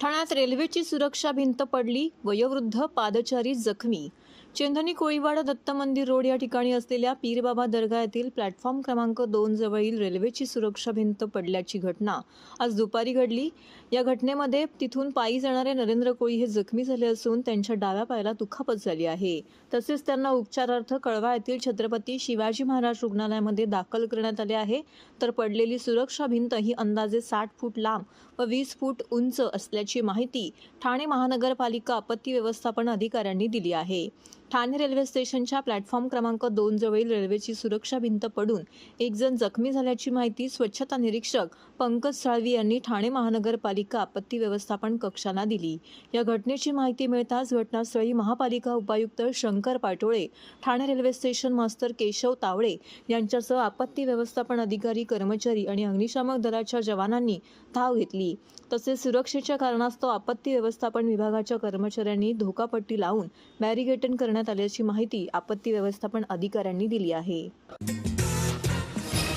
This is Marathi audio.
ठाण्यात रेल्वेची सुरक्षा भिंत पडली, वयोवृद्ध पादचारी जखमी। चेंधनी कोळीवाडा दत्त मंदिर रोड या ठिकाणी असलेल्या पीरबाबा दर्गा येथील प्लॅटफॉर्म क्रमांक 2 जवळील रेल्वेची सुरक्षा भिंत पडल्याची घटना आज दुपारी घडली। या घटनेमध्ये तिथून पायी जाणारे नरेंद्र कोळी हे जखमी झाले असून त्यांच्या डाव्या पायाला दुखापत झाली आहे। तसेच त्यांना उपचारार्थ कळवा येथील छत्रपती शिवाजी महाराज रुग्णालयामध्ये दाखल करण्यात आले आहे। तर पडलेली सुरक्षा भिंत ही अंदाजे 60 फूट लांब व 20 फूट उंच असल्याची माहिती ठाणे महानगरपालिका आपत्ती व्यवस्थापन अधिकाऱ्यांनी दिली आहे। ठाणे रेल्वे स्टेशनच्या प्लॅटफॉर्म क्रमांक 2 जवळील रेल्वेची सुरक्षा भिंत पडून एक जण जखमी झाल्याची माहिती स्वच्छता निरीक्षक पंकज साळवी यांनी ठाणे महानगरपालिका आपत्ती व्यवस्थापन कक्षाला दिली। या घटनेची माहिती मिळताच घटनास्थळी महापालिका उपायुक्त शंकर पाटोळे, ठाणे रेल्वे स्टेशन मास्तर केशव तावळे यांच्यासह आपत्ती व्यवस्थापन अधिकारी, कर्मचारी आणि अग्निशामक दलाच्या जवानांनी धाव घेतली। तसेच सुरक्षेच्या कारणास्तव आपत्ती व्यवस्थापन विभागाच्या कर्मचाऱ्यांनी धोकापट्टी लावून बॅरिगेटिंग करण्यात आल्याची माहिती आपत्ती व्यवस्थापन अधिकाऱ्यांनी दिली आहे।